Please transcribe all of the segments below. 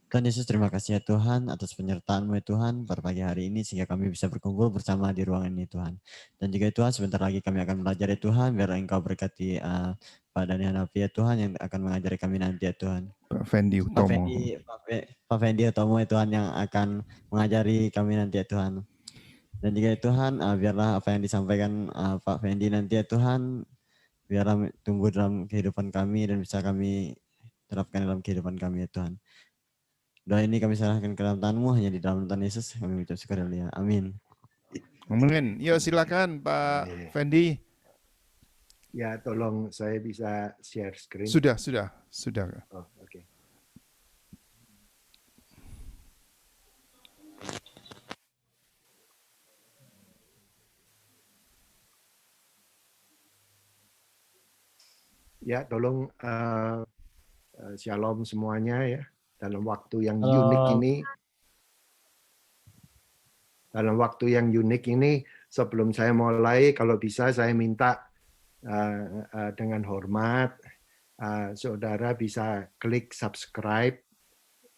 Tuhan Yesus, terima kasih ya Tuhan atas penyertaan-Mu ya Tuhan pada pagi hari ini sehingga kami bisa berkumpul bersama di ruangan ini Tuhan. Dan juga Tuhan sebentar lagi kami akan belajar ya Tuhan, biar Engkau berkati Pak Dhani Hanafi ya Tuhan yang akan mengajari kami nanti ya Tuhan. Pak Fendi Pak Utomo. Fendi Utomo ya Tuhan yang akan mengajari kami nanti ya Tuhan. Dan juga ya Tuhan, biarlah apa yang disampaikan Pak Fendi nanti ya Tuhan, biarlah tumbuh dalam kehidupan kami dan bisa kami terapkan dalam kehidupan kami ya Tuhan. Doa ini kami serahkan ke dalam tangan-Mu, hanya di dalam Tuhan Yesus kami ucap syukur ya. Amin. Amin. Yuk silakan Pak Fendi. Ya, tolong saya bisa share screen. Sudah. Oh, oke. Ya, tolong shalom semuanya ya. Dalam waktu yang unik ini, sebelum saya mulai, kalau bisa saya minta dengan hormat, saudara bisa klik subscribe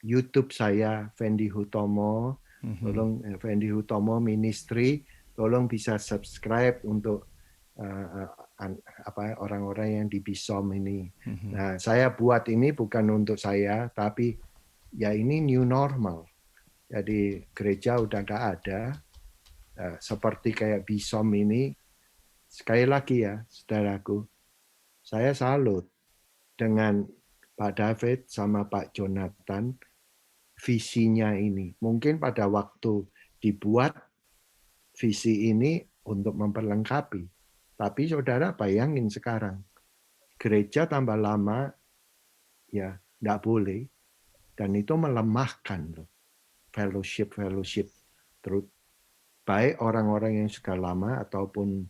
YouTube saya, Fendi Hutomo. Tolong Fendi Hutomo Ministry, tolong bisa subscribe untuk orang-orang yang di BISOM ini. Nah, saya buat ini bukan untuk saya, tapi ya ini new normal. Jadi gereja udah nggak ada, seperti kayak BISOM ini. Sekali lagi ya, saudaraku, saya salut dengan Pak David sama Pak Jonathan visinya ini. Mungkin pada waktu dibuat visi ini untuk memperlengkapi. Tapi saudara bayangin sekarang, gereja tambah lama, ya nggak boleh. Dan itu melemahkan loh, fellowship. Terus baik orang-orang yang sudah lama ataupun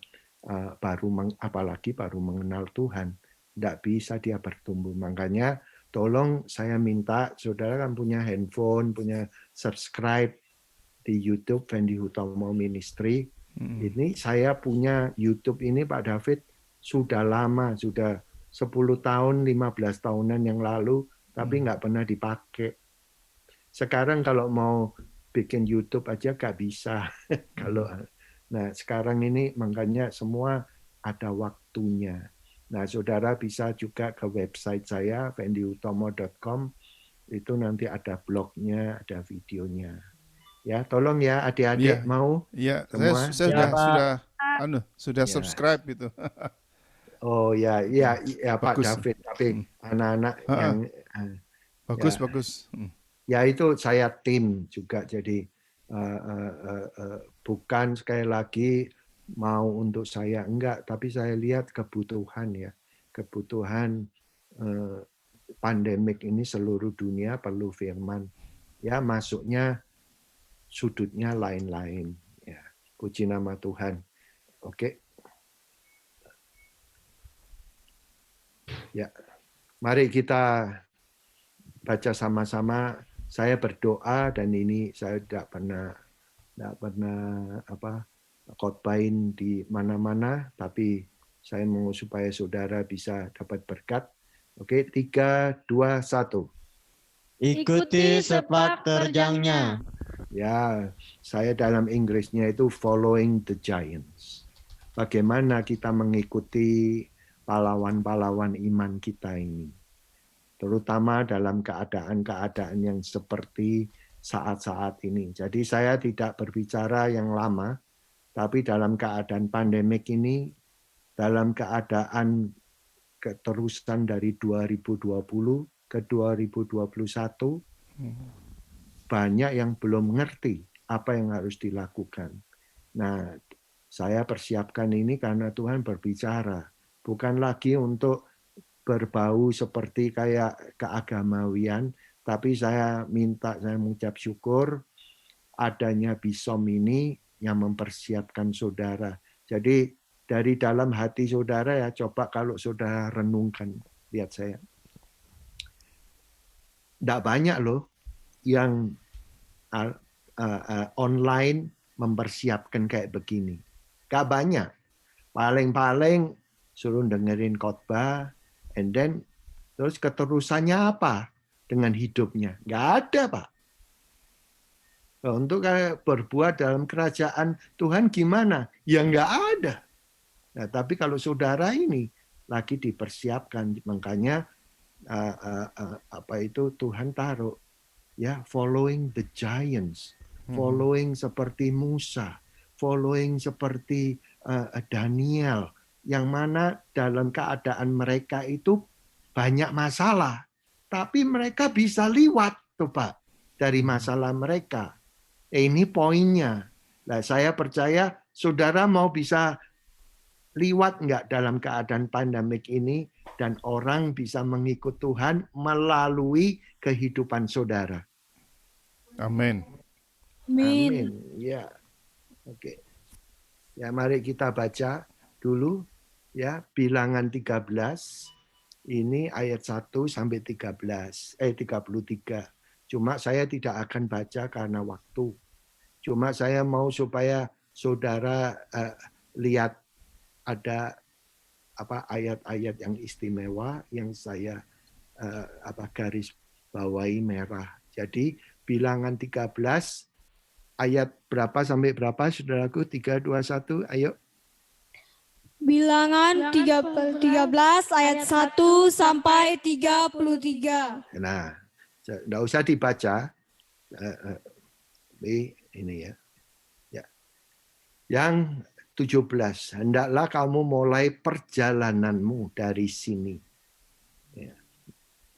apalagi baru mengenal Tuhan, nggak bisa dia bertumbuh. Makanya tolong saya minta, saudara kan punya handphone, punya subscribe di YouTube Fendi Hutomo Ministry. Ini saya punya YouTube ini Pak David sudah lama, sudah 10 tahun, 15 tahunan yang lalu, tapi nggak pernah dipakai. Sekarang kalau mau bikin YouTube aja nggak bisa. Nah sekarang ini makanya semua ada waktunya. Nah saudara bisa juga ke website saya, fendihutomo.com, itu nanti ada blognya, ada videonya. Ya, tolong ya adik-adik mau semua. Saya sudah subscribe itu. Oh ya Pak David, tapi anak-anak yang bagus. Ya itu saya tim juga, jadi bukan sekali lagi mau untuk saya enggak, tapi saya lihat kebutuhan ya, kebutuhan pandemik ini seluruh dunia perlu firman. Ya masuknya sudutnya lain-lain. Ya, puji nama Tuhan. Oke. Ya, mari kita baca sama-sama. Saya berdoa dan ini saya tidak pernah khotbahin di mana-mana, tapi saya mau supaya saudara bisa dapat berkat. Oke, 3, 2, 1. Ikuti sepak terjangnya. Ya, saya dalam Inggrisnya itu following the giants. Bagaimana kita mengikuti pahlawan-pahlawan iman kita ini. Terutama dalam keadaan-keadaan yang seperti saat-saat ini. Jadi saya tidak berbicara yang lama, tapi dalam keadaan pandemik ini, dalam keadaan keterusan dari 2020 ke 2021, banyak yang belum mengerti apa yang harus dilakukan. Nah, saya persiapkan ini karena Tuhan berbicara. Bukan lagi untuk berbau seperti kayak keagamawian, tapi saya mengucap syukur adanya BISOM ini yang mempersiapkan saudara. Jadi dari dalam hati saudara ya, coba kalau saudara renungkan, lihat saya. Tidak banyak loh yang online mempersiapkan kayak begini. Gak banyak. Paling-paling suruh dengerin khotbah, and then terus keterusannya apa? dengan hidupnya? Nggak ada, Pak. Nah, untuk berbuat dalam kerajaan Tuhan gimana? Ya nggak ada. Nah, tapi kalau saudara ini lagi dipersiapkan, makanya apa itu Tuhan taruh ya following the giants, following seperti Musa, following seperti Daniel, yang mana dalam keadaan mereka itu banyak masalah, tapi mereka bisa liwat tuh Pak dari masalah mereka. Ini poinnya. Nah, saya percaya saudara mau bisa liwat nggak dalam keadaan pandemik ini dan orang bisa mengikut Tuhan melalui kehidupan saudara. Amin. Amin. Ya. Oke. Ya, mari kita baca dulu ya Bilangan 13. Ini ayat 1 sampai 33. Cuma saya tidak akan baca karena waktu. Cuma saya mau supaya saudara lihat ada ayat-ayat yang istimewa yang saya garis bawahi merah. Jadi Bilangan 13 ayat berapa sampai berapa saudaraku? 3, 2, 1, ayo. Bilangan 13 ayat 1 sampai 33. Nah, enggak usah dibaca. Ini ya. Yang 17, hendaklah kamu mulai perjalananmu dari sini. Ya.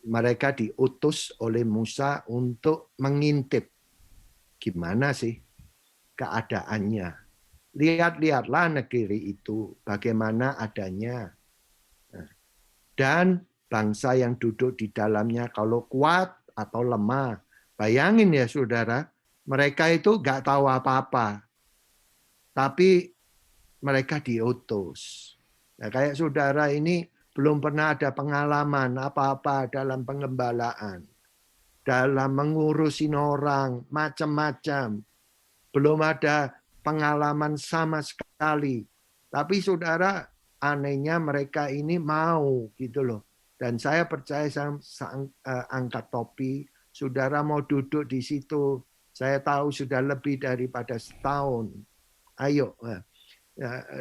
Mereka diutus oleh Musa untuk mengintip. Gimana sih keadaannya? Lihat-lihatlah negeri itu, bagaimana adanya. Dan bangsa yang duduk di dalamnya kalau kuat atau lemah. Bayangin ya saudara, mereka itu nggak tahu apa-apa. Tapi mereka diutus. Nah, kayak saudara ini belum pernah ada pengalaman apa-apa dalam pengembalaan. Dalam mengurusin orang, macam-macam. Belum ada pengalaman sama sekali. Tapi saudara, anehnya mereka ini mau gitu loh. Dan saya percaya saya angkat topi, saudara mau duduk di situ. Saya tahu sudah lebih daripada setahun. Ayo,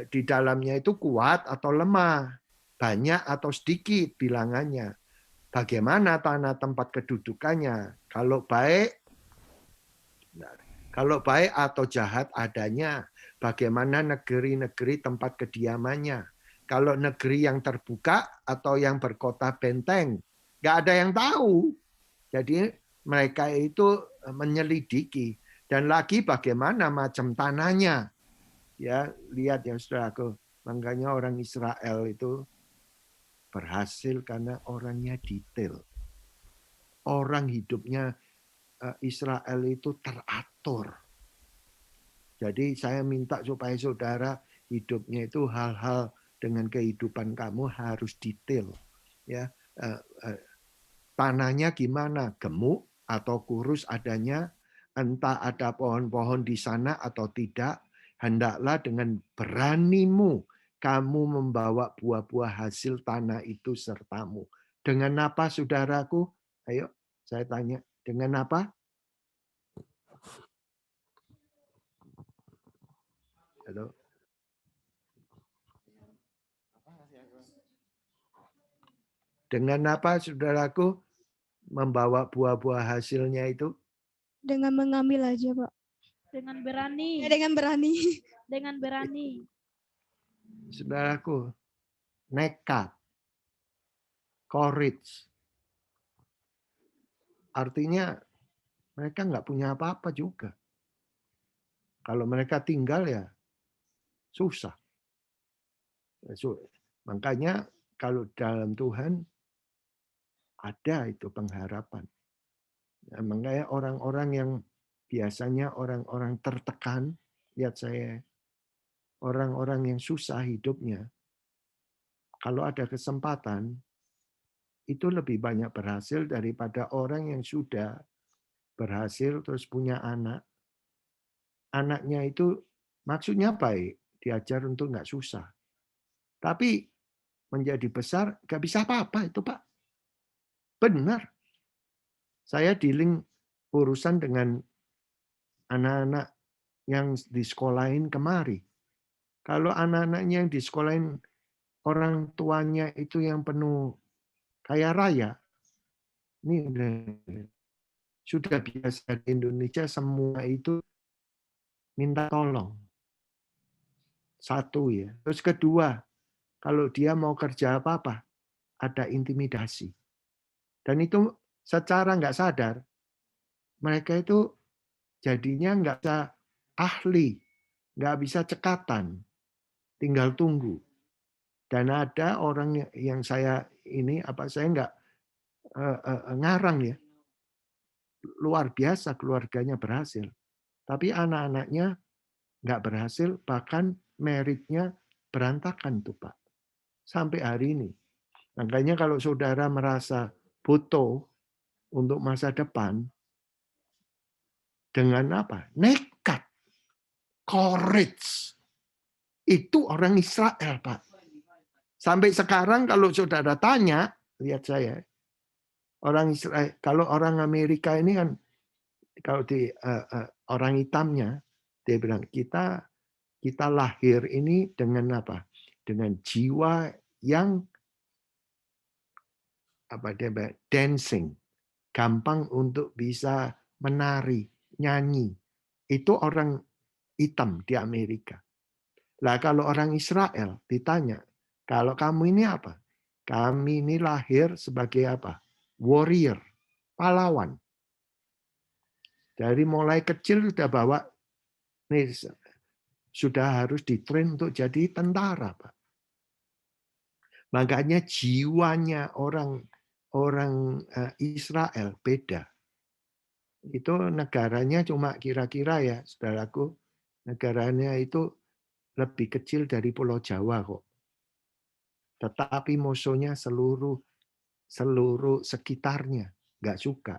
di dalamnya itu kuat atau lemah, banyak atau sedikit bilangannya. Bagaimana tanah tempat kedudukannya? Kalau baik atau jahat adanya. Bagaimana negeri-negeri tempat kediamannya? Kalau negeri yang terbuka atau yang berkota benteng, nggak ada yang tahu. Jadi mereka itu menyelidiki. Dan lagi bagaimana macam tanahnya. Ya, lihat ya saudaraku. Makanya orang Israel itu berhasil karena orangnya detail. Orang hidupnya Israel itu teratur. Jadi saya minta supaya saudara hidupnya itu hal-hal dengan kehidupan kamu harus detail. Ya, tanahnya gimana? Gemuk atau kurus adanya? Entah ada pohon-pohon di sana atau tidak. Hendaklah dengan beranimu kamu membawa buah-buah hasil tanah itu sertamu. Dengan apa saudaraku? Ayo saya tanya. Dengan apa? Halo. Dengan apa saudaraku membawa buah-buah hasilnya itu? Dengan mengambil aja, Pak. Dengan berani. Dengan berani. Dengan berani. Saudaraku, nekat, courage. Artinya mereka nggak punya apa-apa juga. Kalau mereka tinggal ya susah. Makanya kalau dalam Tuhan ada itu pengharapan. Nah, makanya orang-orang yang biasanya orang-orang tertekan, lihat saya, orang-orang yang susah hidupnya, kalau ada kesempatan, itu lebih banyak berhasil daripada orang yang sudah berhasil terus punya anak. Anaknya itu maksudnya baik, diajar untuk nggak susah. Tapi menjadi besar nggak bisa apa-apa itu Pak. Benar. Saya dealing urusan dengan anak-anak yang disekolahin kemari. Kalau anak-anaknya yang disekolahin orang tuanya itu yang penuh kaya raya, ini sudah biasa di Indonesia semua itu minta tolong. Satu ya. Terus kedua, kalau dia mau kerja apa-apa, ada intimidasi. Dan itu secara nggak sadar, mereka itu jadinya nggak bisa ahli, nggak bisa cekatan, tinggal tunggu. Dan ada orang yang saya saya nggak ngarang ya, luar biasa keluarganya berhasil, tapi anak-anaknya nggak berhasil, bahkan meritnya berantakan tuh Pak, sampai hari ini. Makanya kalau saudara merasa butuh untuk masa depan, dengan apa? Nekat, courage. Itu orang Israel, Pak. Sampai sekarang kalau saudara tanya, lihat saya, orang Israel, kalau orang Amerika ini kan, kalau di orang hitamnya, dia bilang kita lahir ini dengan apa? Dengan jiwa yang dancing, gampang untuk bisa menari, nyanyi. Itu orang hitam di Amerika. Lah kalau orang Israel ditanya, kalau kamu ini apa? Kami ini lahir sebagai apa? Warrior, pahlawan. Dari mulai kecil sudah bawa, nih, sudah harus ditrain untuk jadi tentara, Pak. Makanya jiwanya orang Israel beda. Itu negaranya cuma kira-kira ya, saudaraku, negaranya itu lebih kecil dari Pulau Jawa kok. Tetapi musuhnya seluruh sekitarnya nggak suka.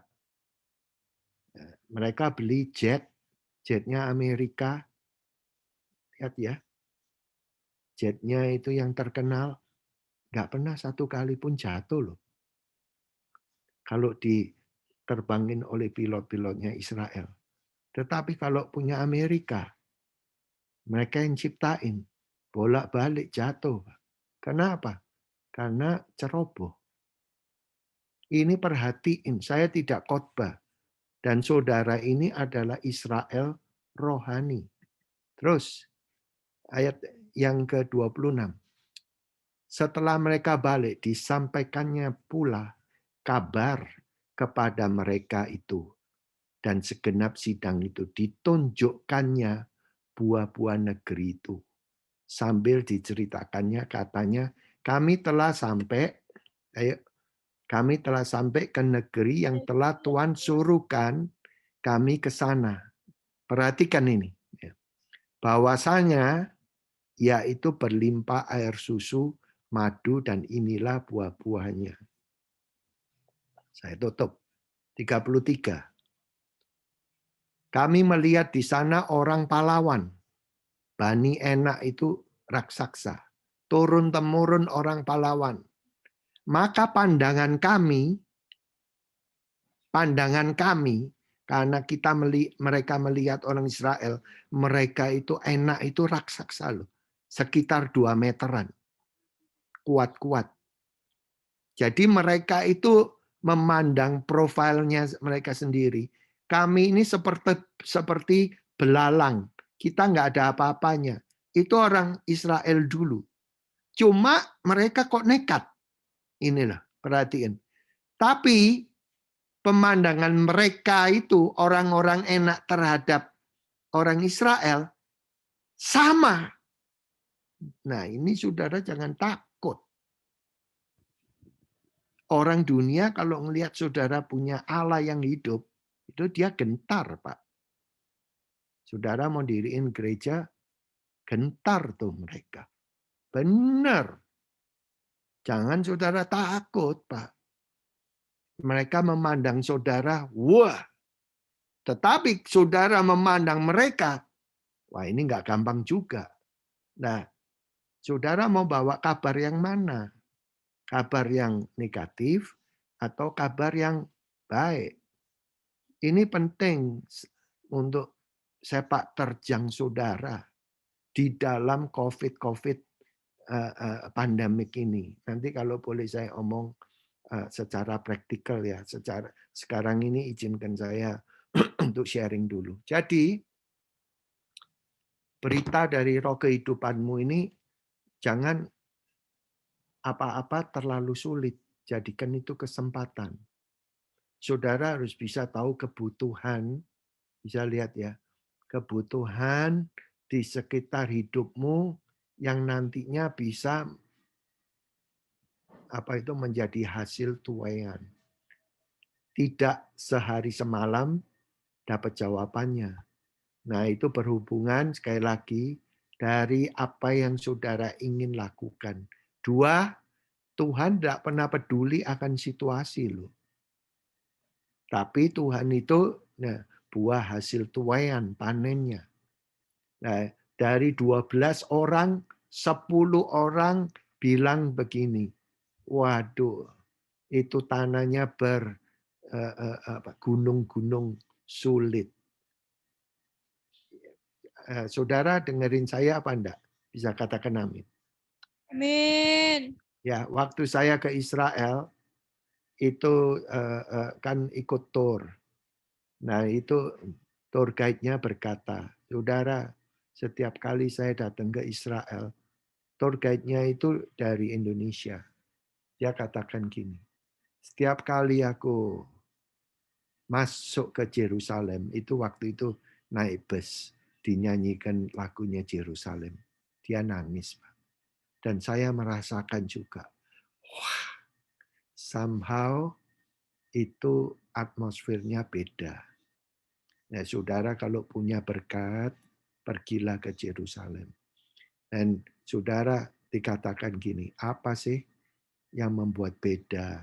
Mereka beli jetnya Amerika. Lihat ya, jetnya itu yang terkenal nggak pernah satu kali pun jatuh loh. Kalau diterbangin oleh pilot-pilotnya Israel. Tetapi kalau punya Amerika, mereka yang ciptain, bolak-balik jatuh. Kenapa? Karena ceroboh. Ini perhatiin, saya tidak khotbah. Dan saudara ini adalah Israel rohani. Terus, ayat yang ke-26. Setelah mereka balik, disampaikannya pula kabar kepada mereka itu. Dan segenap sidang itu ditunjukkannya buah-buah negeri itu. Sambil diceritakannya katanya, kami telah sampai ke negeri yang telah Tuhan suruhkan kami ke sana. Perhatikan ini. Bahwasanya yaitu berlimpah air susu, madu, dan inilah buah-buahnya. Saya tutup. 33. Kami melihat di sana orang pahlawan. Bani Enak itu raksasa. Turun-temurun orang pahlawan. Maka pandangan kami, karena mereka melihat orang Israel, mereka itu Enak itu raksasa loh. Sekitar 2 meteran. Kuat-kuat. Jadi mereka itu memandang profilnya mereka sendiri. Kami ini seperti belalang. Kita nggak ada apa-apanya. Itu orang Israel dulu. Cuma mereka kok nekat. Inilah, perhatiin. Tapi pemandangan mereka itu, orang-orang Enak terhadap orang Israel, sama. Nah ini saudara jangan takut. Orang dunia kalau ngelihat saudara punya Allah yang hidup, itu dia gentar, Pak. Saudara mau diriin gereja, gentar tuh mereka. Benar. Jangan saudara takut, Pak. Mereka memandang saudara, wah. Tetapi saudara memandang mereka, wah ini nggak gampang juga. Nah, saudara mau bawa kabar yang mana? Kabar yang negatif atau kabar yang baik? Ini penting untuk sepak terjang saudara di dalam COVID pandemik ini. Nanti kalau boleh saya omong secara praktikal ya, sekarang ini izinkan saya untuk sharing dulu. Jadi berita dari Roh Kehidupanmu ini jangan apa-apa terlalu sulit, jadikan itu kesempatan. Saudara harus bisa tahu kebutuhan, bisa lihat ya, kebutuhan di sekitar hidupmu yang nantinya bisa menjadi hasil tuaian. Tidak sehari semalam dapat jawabannya. Nah, itu berhubungan sekali lagi dari apa yang saudara ingin lakukan. 2, Tuhan tidak pernah peduli akan situasi loh. Tapi Tuhan itu buah hasil tuaian, panennya. Nah, dari 12 orang, 10 orang bilang begini, waduh, itu tanahnya gunung-gunung sulit. Saudara dengerin saya apa enggak? Bisa katakan amin. Amin. Ya, waktu saya ke Israel, itu kan ikut tour. Nah, itu tour guide-nya berkata, saudara, setiap kali saya datang ke Israel, tour guide-nya itu dari Indonesia. Dia katakan gini, setiap kali aku masuk ke Yerusalem, itu waktu itu naik bus, dinyanyikan lagunya Yerusalem. Dia nangis, Pak. Dan saya merasakan juga, wah, somehow itu atmosfernya beda. Nah, saudara kalau punya berkat, pergilah ke Yerusalem. Dan saudara dikatakan gini, apa sih yang membuat beda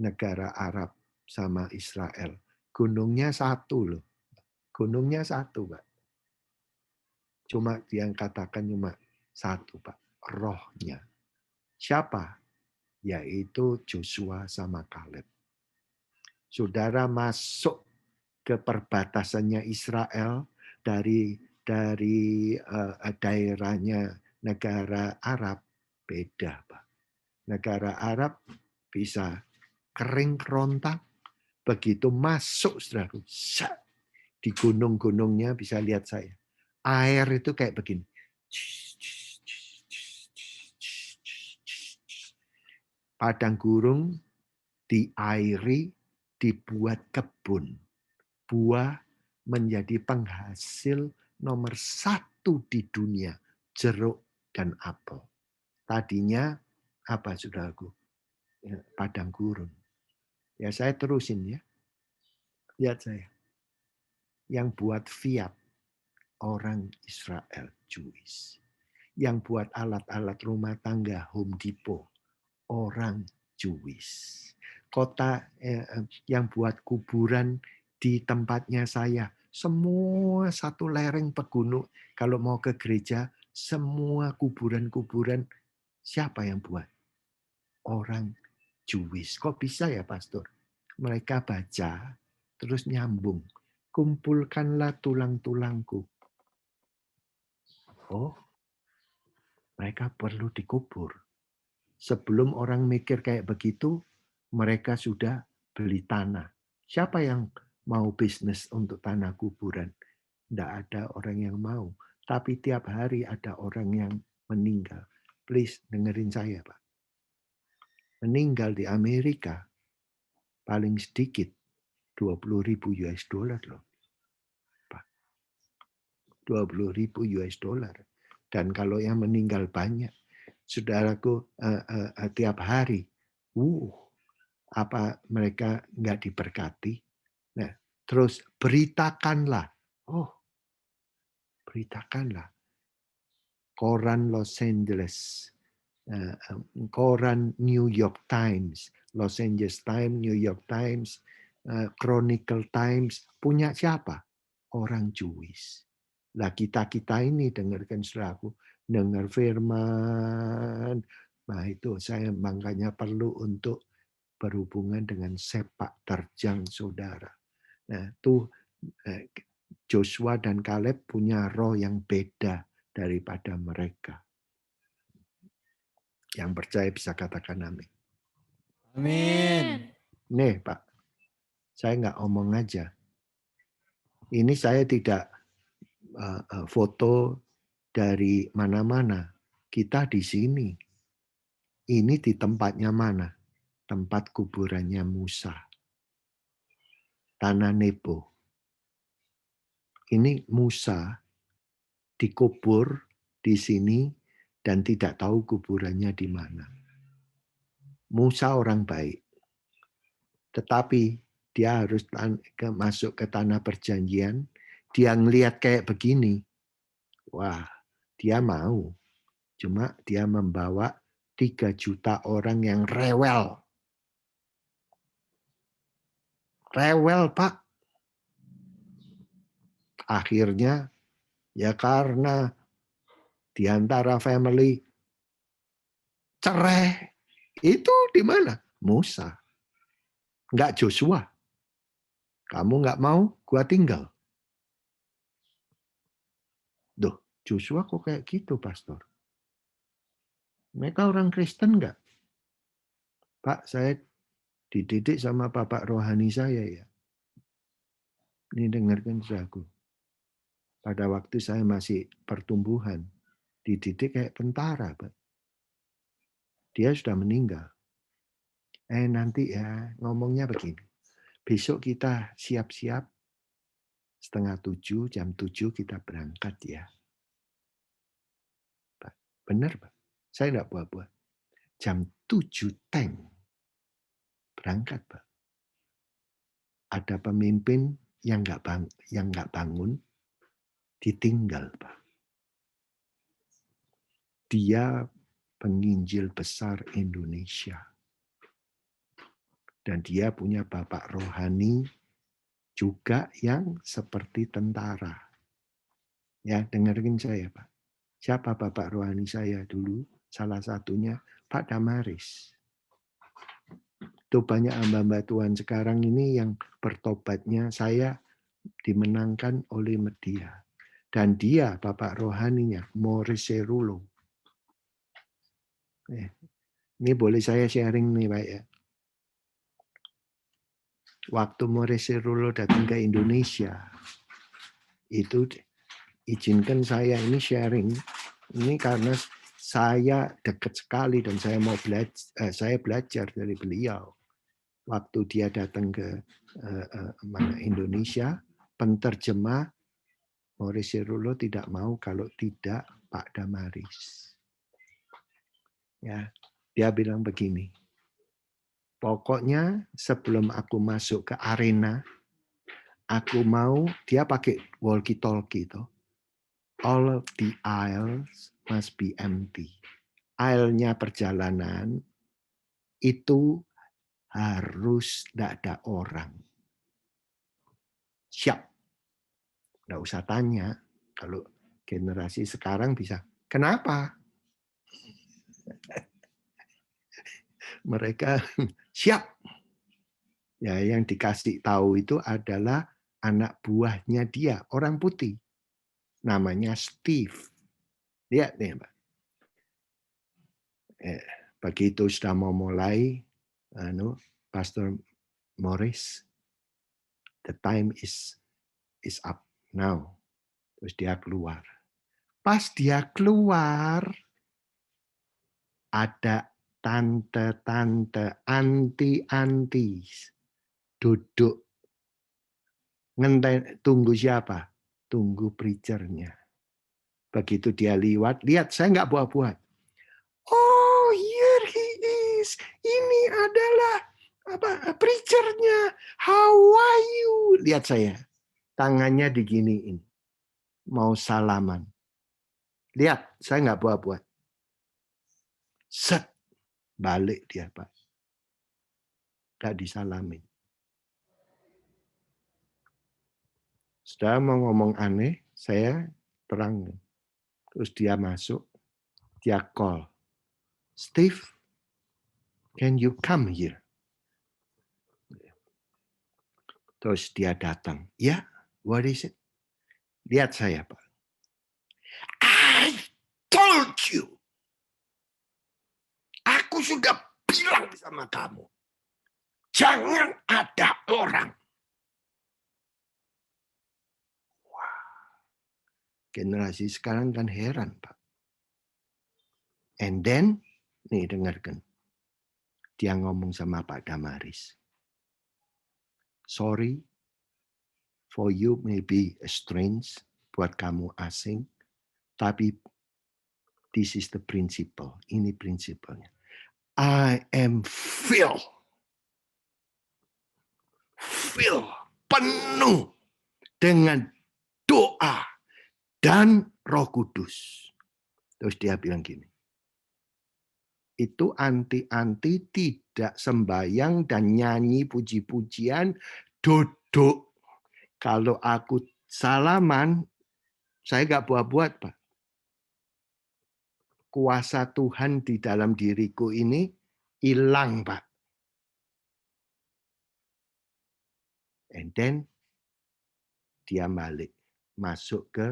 negara Arab sama Israel? Gunungnya satu loh. Gunungnya satu, Pak. Cuma yang katakan cuma satu, Pak. Rohnya. Siapa? Yaitu Joshua sama Kaleb. Saudara masuk ke perbatasannya Israel dari daerahnya negara Arab, beda, Pak. Negara Arab bisa kering kerontang, begitu masuk, saudaraku, di gunung-gunungnya bisa lihat saya. Air itu kayak begini. Padang gurun diairi, dibuat kebun. Buah menjadi penghasil nomor 1 di dunia, jeruk dan apel. Tadinya apa, saudaraku? Padang gurun. Ya, saya terusin ya. Lihat saya. Yang buat Fiat, orang Israel, Jewish. Yang buat alat-alat rumah tangga, Home Depot, orang Jewish. Kota yang buat kuburan di tempatnya saya, semua satu lereng pegunung. Kalau mau ke gereja, semua kuburan-kuburan, siapa yang buat? Orang Jewish. Kok bisa ya, Pastor? Mereka baca, terus nyambung. Kumpulkanlah tulang-tulangku. Oh, mereka perlu dikubur. Sebelum orang mikir kayak begitu, mereka sudah beli tanah. Siapa yang mau bisnis untuk tanah kuburan? Tidak ada orang yang mau. Tapi tiap hari ada orang yang meninggal. Please dengerin saya, Pak. Meninggal di Amerika paling sedikit 20.000 US dollar loh. Pak. 20.000 US dollar. Dan kalau yang meninggal banyak, saudaraku tiap hari, apa mereka nggak diberkati? Nah, terus beritakanlah. Oh, beritakanlah. Koran Los Angeles, koran New York Times, Los Angeles Times, New York Times, Chronicle Times, punya siapa? Orang Jewish. Lah kita ini dengarkan saudaraku, dengar firman. Nah itu saya makanya perlu untuk berhubungan dengan sepak terjang saudara. Nah, tuh Joshua dan Kaleb punya roh yang beda daripada mereka. Yang percaya bisa katakan amin. Amin. Nih Pak, saya nggak omong aja. Ini saya tidak foto dari mana-mana. Kita di sini. Ini di tempatnya mana? Tempat kuburannya Musa. Tanah Nebo. Ini Musa dikubur di sini dan tidak tahu kuburannya di mana. Musa orang baik. Tetapi dia harus masuk ke tanah perjanjian. Dia ngelihat kayak begini. Wah, dia mau. Cuma dia membawa 3 juta orang yang rewel. Rewel, Pak. Akhirnya, ya karena di antara family cerai. Itu di mana? Musa. Enggak Joshua. Kamu enggak mau, gua tinggal. Duh, Joshua kok kayak gitu, Pastor? Mereka orang Kristen enggak? Pak, saya dididik sama bapak rohani saya ya. Ini dengarkan saudaraku. Pada waktu saya masih pertumbuhan, dididik kayak tentara, Pak. Dia sudah meninggal. Nanti ya ngomongnya begini. Besok kita siap-siap 6:30, jam 7 kita berangkat ya. Pak, benar Pak. Saya enggak buat-buat. Jam 7 tank berangkat Pak. Ada pemimpin yang enggak bangun, ditinggal Pak. Dia penginjil besar Indonesia. Dan dia punya bapak rohani juga yang seperti tentara. Ya, dengerin saya Pak. Siapa bapak rohani saya dulu? Salah satunya Pak Damaris. Itu banyak hamba-hamba Tuhan sekarang ini yang bertobatnya saya dimenangkan oleh media. Dan dia bapak rohaninya Maurice Cerullo. Ini boleh saya sharing nih Pak ya. Waktu Maurice Cerullo datang ke Indonesia, itu izinkan saya ini sharing. Ini karena saya dekat sekali dan saya mau belajar dari beliau. Waktu dia datang ke Indonesia, penterjemah Maurice Cerullo tidak mau kalau tidak Pak Damaris. Ya, dia bilang begini. Pokoknya sebelum aku masuk ke arena, aku mau dia pakai walkie-talkie itu. All of the aisles must be empty. Aisle-nya perjalanan itu harus tidak ada orang. Siap. Nggak usah tanya. Kalau generasi sekarang bisa. Kenapa? Mereka siap. Ya, yang dikasih tahu itu adalah anak buahnya dia, orang putih. Namanya Steve. Lihat nih, Pak. Begitu sudah mau mulai, Pastor Morris, the time is up now. Terus dia keluar. Pas dia keluar, ada tante-tante, anti-anti duduk. Tunggu siapa? Tunggu preachernya. Begitu dia lihat, saya nggak buat-buat. Oh, here he is. Ini adalah preachernya. How are you? Lihat saya. Tangannya diginiin. Mau salaman. Lihat, saya nggak buat-buat. Set. Balik dia, Pak. Nggak disalamin. Sudah mau ngomong aneh, saya terang. Terus dia masuk. Dia call. Steve, can you come here? Terus dia datang. Ya, what is it? Lihat saya, Pak. I told you. Aku sudah bilang sama kamu. Jangan ada orang. Wah. Generasi sekarang kan heran, Pak. And then, nih dengarkan. Dia ngomong sama Pak Damaris. Sorry, for you maybe strange, buat kamu asing. Tapi this is the principle. Ini prinsipnya. I am filled, penuh dengan doa dan Roh Kudus. Terus dia bilang gini, itu anti-anti tidak sembahyang dan nyanyi puji-pujian, duduk. Kalau aku salaman, saya nggak buat-buat, Pak. Kuasa Tuhan di dalam diriku ini hilang, Pak. And then dia balik, masuk ke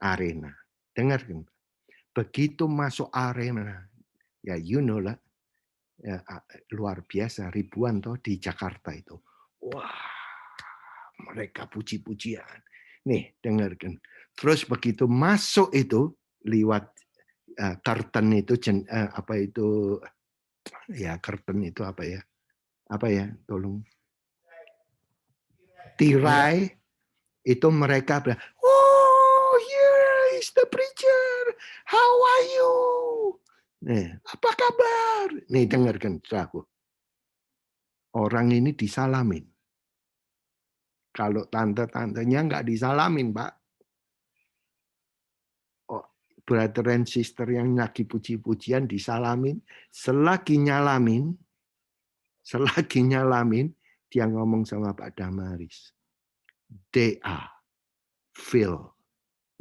arena. Dengarkan, begitu masuk arena, ya you know lah, ya, luar biasa, ribuan toh di Jakarta itu. Wah, mereka puji-pujian. Nih, dengarkan. Terus begitu masuk itu, lewat curtain itu, apa itu, ya curtain itu apa ya? Apa ya, tolong. Tirai, itu mereka bilang, oh, here is the preacher. How are you? Nih, apa kabar? Nih, dengarkan aku. Orang ini disalamin. Kalau tante-tantenya nggak disalamin, Pak. Oh, brother and sister yang lagi puji-pujian disalamin. Selagi nyalamin, dia ngomong sama Pak Damaris. They are filled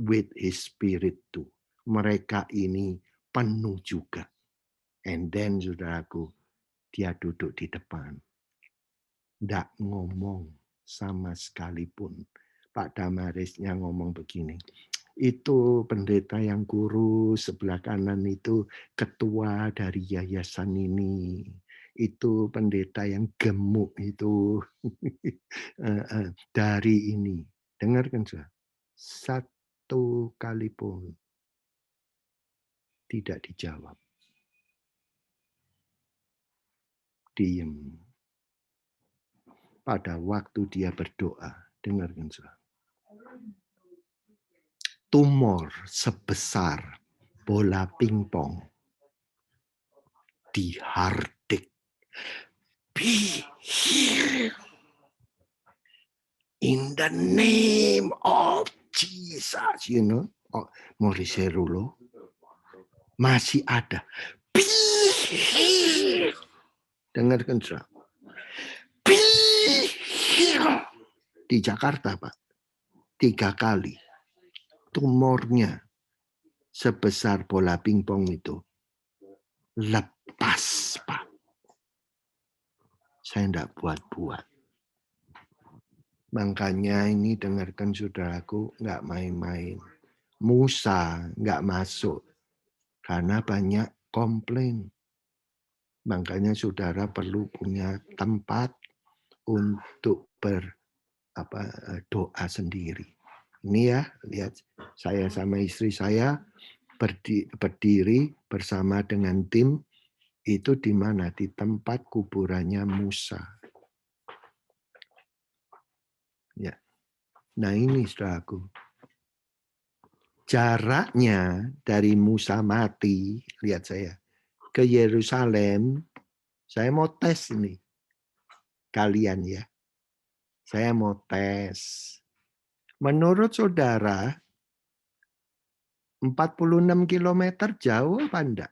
with His Spirit too. Mereka ini penuh juga. And then, saudaraku, dia duduk di depan. Nggak ngomong sama sekalipun. Pak Damarisnya ngomong begini. Itu pendeta yang kurus sebelah kanan itu ketua dari yayasan ini. Itu pendeta yang gemuk itu dari ini. Dengarkan saya. Satu kali pun tidak dijawab. Diam. Pada waktu dia berdoa, dengarkan saya. Tumor sebesar bola pingpong di hardik. Be healed in the name of Jesus. You know, Maurice Rulo masih ada. Be healed. Dengarkan saya. Be healed. Di Jakarta, Pak. 3 kali. Tumornya sebesar bola pingpong itu lepas, Pak. Saya enggak buat-buat. Makanya ini dengarkan saudaraku, enggak main-main. Musa enggak masuk karena banyak komplain. Makanya saudara perlu punya tempat untuk doa sendiri. Ini ya, lihat saya sama istri saya berdiri bersama dengan tim itu di mana? Di tempat kuburannya Musa. Ya. Nah ini saudaraku. Jaraknya dari Musa mati, lihat saya, ke Yerusalem, saya mau tes ini. Kalian ya. Saya mau tes. Menurut saudara, 46 km jauh apa enggak?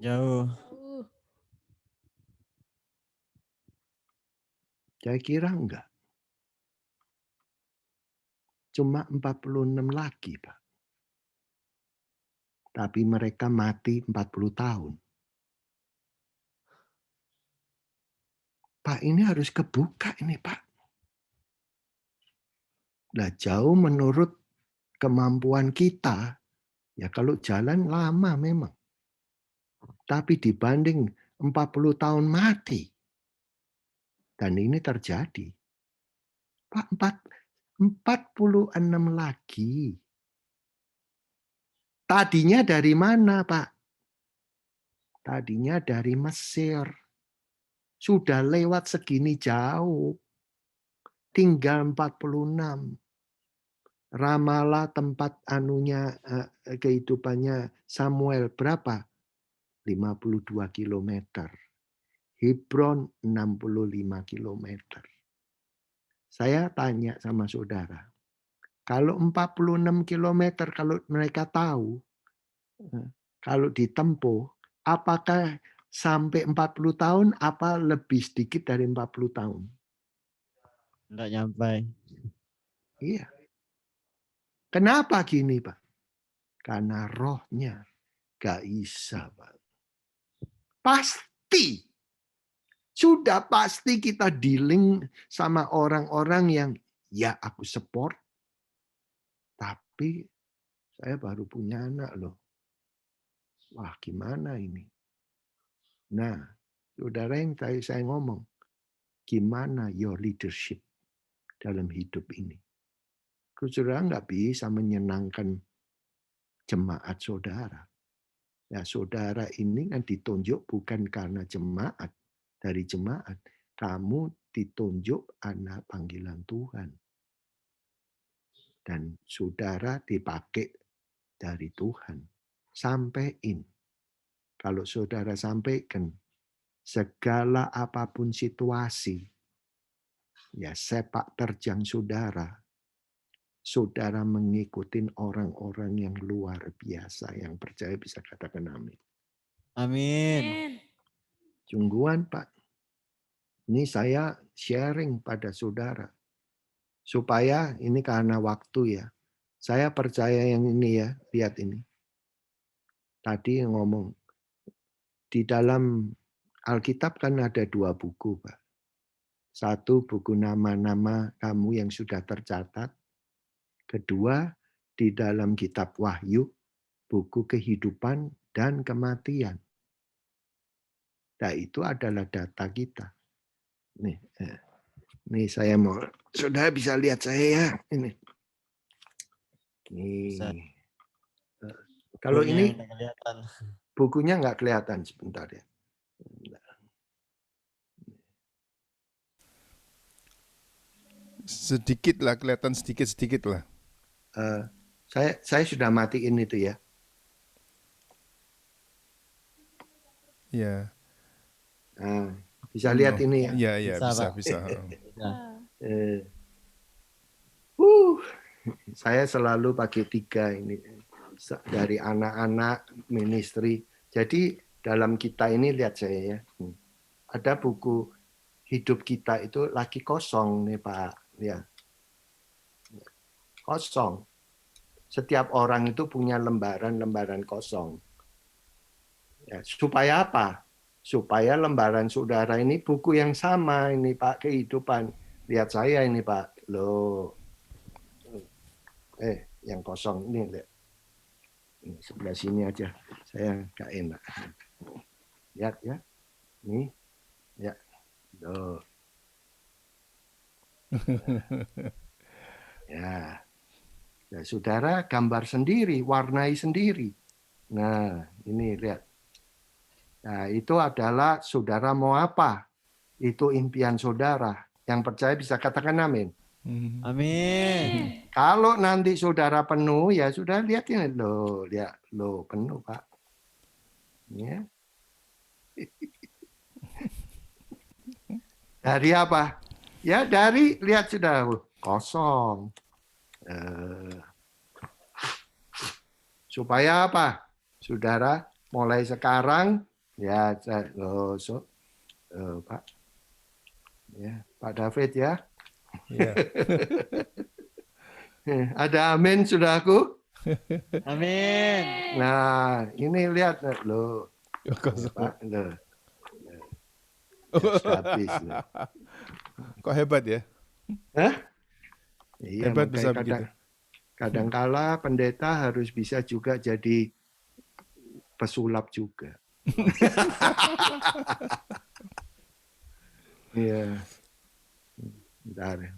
Jauh. Saya kira enggak. Cuma 46 lagi, Pak. Tapi mereka mati 40 tahun. Pak, ini harus kebuka ini, Pak. Nah, jauh menurut kemampuan kita, ya kalau jalan lama memang. Tapi dibanding 40 tahun mati, dan ini terjadi. Pak, 46 lagi. Tadinya dari mana, Pak? Tadinya dari Mesir. Sudah lewat segini jauh. Tinggal 46. Ramala tempat kehidupannya Samuel berapa? 52 kilometer. Hebron 65 kilometer. Saya tanya sama saudara, kalau 46 kilometer, kalau mereka tahu, kalau ditempuh, apakah sampai 40 tahun, apa lebih sedikit dari 40 tahun? Enggak nyampe. Iya. Kenapa gini, Pak? Karena rohnya gak bisa, Pak. Pasti. Sudah pasti kita dealing sama orang-orang yang, ya aku support, tapi saya baru punya anak loh. Wah, gimana ini? Nah, saudara yang tadi saya ngomong, gimana your leadership dalam hidup ini? Saudara nggak bisa menyenangkan jemaat saudara. Ya, saudara ini kan ditunjuk bukan karena jemaat, dari jemaat. Kamu ditunjuk anak panggilan Tuhan. Dan saudara dipakai dari Tuhan. Sampaikan. Kalau saudara sampaikan, segala apapun situasi, ya sepak terjang saudara, saudara mengikuti orang-orang yang luar biasa, yang percaya bisa katakan amin. Amin. Sungguhan, Pak. Ini saya sharing pada saudara. Supaya ini karena waktu ya. Saya percaya yang ini ya, lihat ini. Tadi yang ngomong, di dalam Alkitab kan ada 2 buku, Pak. Satu buku nama-nama kamu yang sudah tercatat. Kedua, di dalam kitab Wahyu, buku kehidupan dan kematian. Nah, itu adalah data kita. Nih saya mau, saudara bisa lihat saya ya. Ini. Kalau ini bukunya nggak kelihatan sebentar ya. Sedikit lah, kelihatan sedikit-sedikit lah. Saya sudah matiin itu ya. Ya. Bisa lihat ini ya. Iya, bisa. Saya selalu pakai 3 ini dari anak-anak ministry. Jadi dalam kita ini lihat saya ya. Ada buku hidup kita itu lagi kosong nih Pak. Ya. Kosong. Setiap orang itu punya lembaran-lembaran kosong. Ya, supaya apa? Supaya lembaran saudara ini buku yang sama ini Pak, kehidupan. Lihat saya ini Pak. Loh. Yang kosong ini lihat. Ini sebelah sini aja. Saya nggak enak. Lihat ya. Nih. Ya. Loh. Ya. Ya, saudara gambar sendiri, warnai sendiri. Nah, ini lihat. Nah, itu adalah saudara mau apa? Itu impian saudara. Yang percaya bisa katakan amin. Amin. Kalau nanti saudara penuh, ya sudah lihat ini. Lihat. Penuh, Pak. Ya. Dari apa? Ya, dari, lihat sudah. Kosong. Supaya apa? Saudara, mulai sekarang, ya, Pak. Ya, Pak David ya. Ya. Ada amin, saudaraku? Amin. Nah, ini lihat loh. Kosong. Pak, loh. Just habis. Kok hebat ya? Hah? Iya, Hebat makanya bisa begitu. kadangkala pendeta harus bisa juga jadi pesulap juga. Iya. Bentar.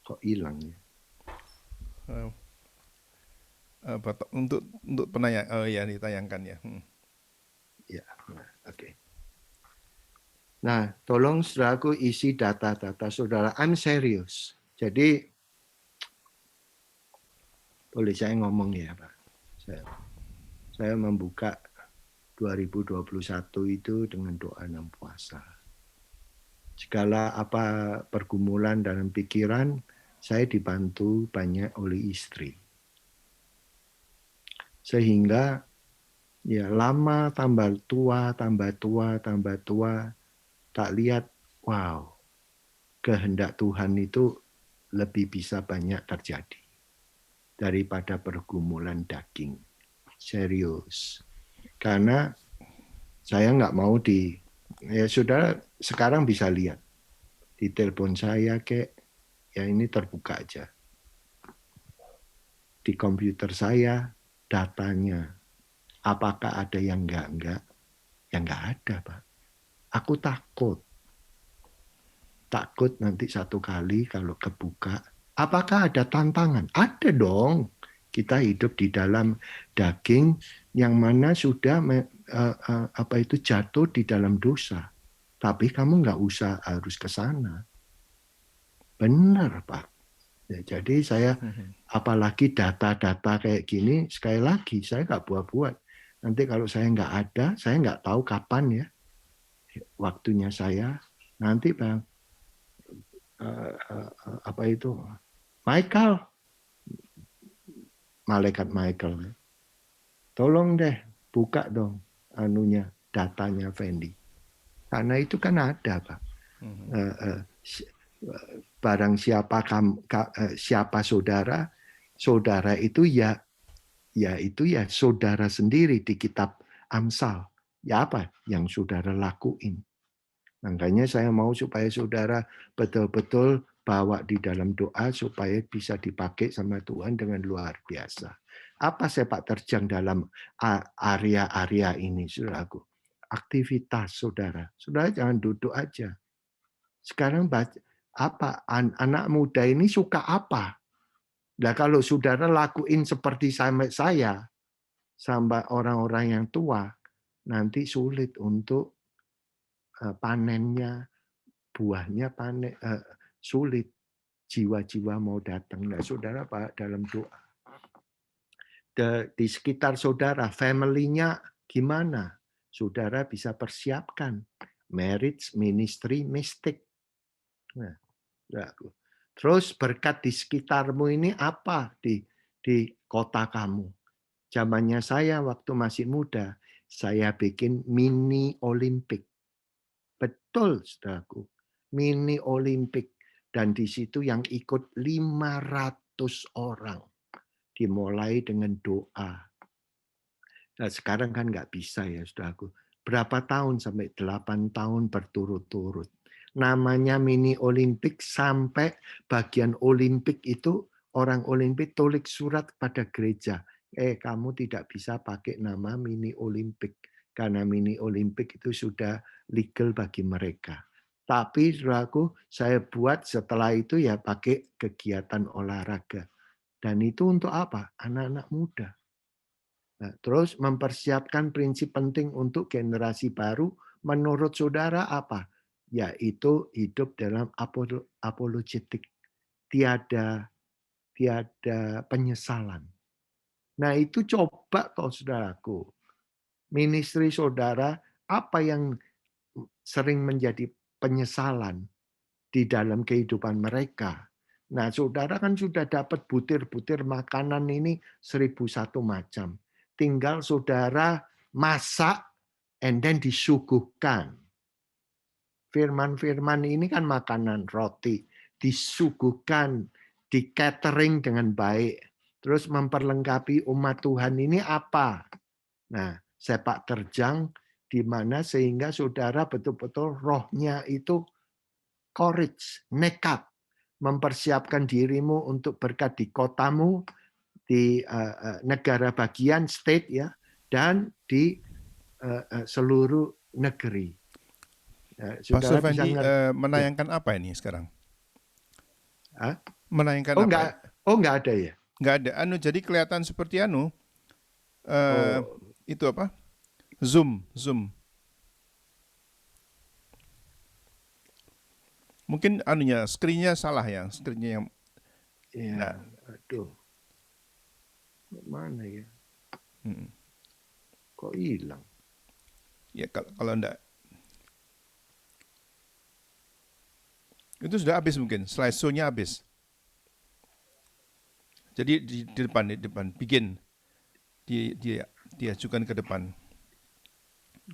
Kok hilang ya? Untuk penanya, oh ya ditayangkan ya. Ya, oke. Nah, tolong saudaraku isi data-data saudara. I'm serious. Jadi, boleh saya ngomong ya, Pak? Saya membuka 2021 itu dengan doa dan puasa. Segala apa pergumulan dalam pikiran, saya dibantu banyak oleh istri. Sehingga ya lama tambah tua, tak lihat, wow, kehendak Tuhan itu lebih bisa banyak terjadi daripada pergumulan daging. Serius. Karena saya nggak mau ya saudara sekarang bisa lihat di telepon saya ya ini terbuka aja. Di komputer saya datanya, apakah ada yang enggak? Ya enggak ada, Pak. Aku takut nanti satu kali kalau kebuka, apakah ada tantangan? Ada dong. Kita hidup di dalam daging yang mana sudah jatuh di dalam dosa. Tapi kamu nggak usah harus ke sana. Benar, Pak. Ya, jadi saya apalagi data-data kayak gini, sekali lagi saya nggak buat-buat. Nanti kalau saya nggak ada, saya nggak tahu kapan ya waktunya saya. Nanti Bang, malaikat Michael, tolong deh buka dong datanya Fendi, karena itu kan ada Pak. Barang siapa saudara itu ya itu ya saudara sendiri di kitab Amsal. Ya apa yang saudara lakuin. Makanya saya mau supaya saudara betul-betul bawa di dalam doa supaya bisa dipakai sama Tuhan dengan luar biasa. Apa sepak terjang dalam area-area ini, saudaraku? Aktivitas saudara. Saudara jangan duduk aja. Sekarang anak muda ini suka apa? Nah, kalau saudara lakuin seperti saya, sampai orang-orang yang tua, nanti sulit untuk panennya, buahnya sulit. Jiwa-jiwa mau datang. Nah, saudara Pak, dalam doa. Di sekitar saudara, family-nya gimana? Saudara bisa persiapkan. Marriage, ministry, mystic. Nah, terus berkat di sekitarmu ini apa di kota kamu? Zamannya saya waktu masih muda, saya bikin mini Olimpik. Betul, saudaraku. Mini Olimpik. Dan di situ yang ikut 500 orang. Dimulai dengan doa. Nah, sekarang kan nggak bisa ya, saudaraku. Berapa tahun? Sampai 8 tahun berturut-turut. Namanya mini Olimpik sampai bagian Olimpik itu, orang Olimpik tulis surat pada gereja. Kamu tidak bisa pakai nama mini Olimpik. Karena mini Olimpik itu sudah legal bagi mereka. Tapi saudaraku, saya buat setelah itu ya pakai kegiatan olahraga. Dan itu untuk apa? Anak-anak muda. Nah, terus mempersiapkan prinsip penting untuk generasi baru. Menurut saudara apa? Yaitu hidup dalam apologetik. Tiada penyesalan. Nah itu coba kok saudaraku. Ministry saudara, apa yang sering menjadi penyesalan di dalam kehidupan mereka. Nah, saudara kan sudah dapat butir-butir makanan ini 1001 macam. Tinggal saudara masak and then disuguhkan. firman-firman ini kan makanan roti, disuguhkan, di catering dengan baik, terus memperlengkapi umat Tuhan ini apa? Nah, sepak terjang di mana sehingga saudara betul-betul rohnya itu courage, nekat, mempersiapkan dirimu untuk berkat di kotamu, di negara bagian state ya, dan di seluruh negeri. Pastor Saudara bisa Fendi ngerti. menayangkan apa ini sekarang? Hah? Menayangkan Oh apa? enggak ada ya. Nggak ada. Jadi kelihatan seperti Oh, itu apa? Zoom. Mungkin screen-nya salah ya, screen-nya yang. ya. Nah. Aduh. Mana ya? Hmm. Kok hilang? Ya kalau enggak. Itu sudah habis mungkin, slideshow-nya habis. Jadi di depan, begin. Diajukan ke depan.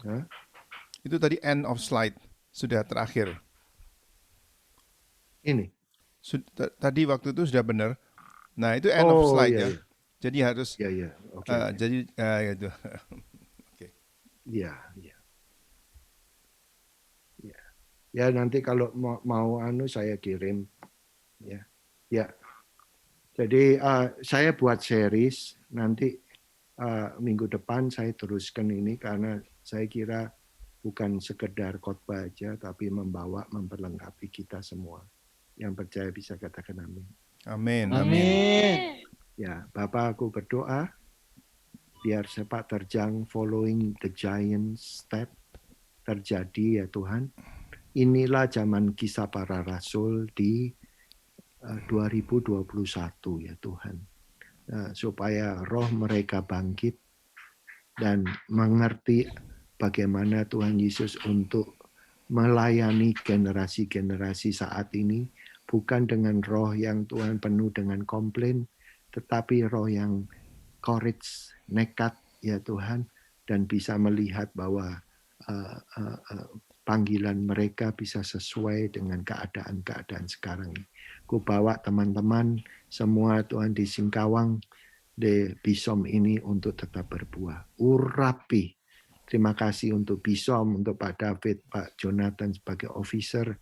Hah? Itu tadi end of slide, sudah terakhir. Ini. Tadi waktu itu sudah benar. Nah, itu end of slide iya, ya. iya. Jadi harus Iya. Oke. jadi itu. Oke. Iya. Ya nanti kalau mau saya kirim ya. Jadi saya buat series nanti minggu depan saya teruskan ini karena saya kira bukan sekedar khotbah aja tapi memperlengkapi kita semua. Yang percaya bisa katakan amin. Amin. Ya, Bapak aku berdoa biar sepak terjang following the giant step terjadi ya Tuhan. Inilah zaman kisah para rasul di 2021 ya Tuhan. Supaya roh mereka bangkit dan mengerti bagaimana Tuhan Yesus untuk melayani generasi-generasi saat ini. Bukan dengan roh yang Tuhan penuh dengan komplain, tetapi roh yang courage, nekat ya Tuhan, dan bisa melihat bahwa panggilan mereka bisa sesuai dengan keadaan-keadaan sekarang ini. Ku bawa teman-teman semua Tuhan di Singkawang, di Bisom ini untuk tetap berbuah. Urapi. Terima kasih untuk Bisom, untuk Pak David, Pak Jonathan sebagai officer.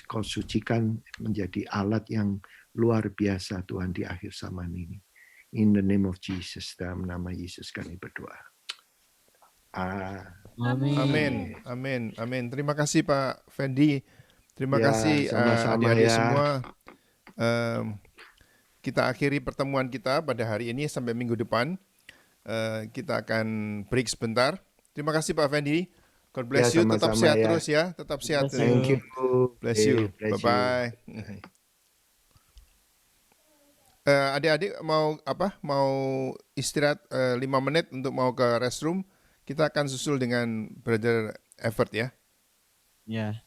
Kau sucikan menjadi alat yang luar biasa Tuhan di akhir zaman ini. In the name of Jesus, dalam nama Yesus kami berdoa. Amin. Terima kasih Pak Fendi. Terima kasih sama-sama adik-adik ya. semua. Kita akhiri pertemuan kita pada hari ini sampai minggu depan. Kita akan break sebentar. Terima kasih Pak Fendi. God bless you. Tetap sehat terus ya. Tetap sehat. Thank you. Bless you. Bye-bye. Adik-adik mau istirahat 5 menit untuk mau ke restroom. Kita akan susul dengan Brother Evert ya. Ya.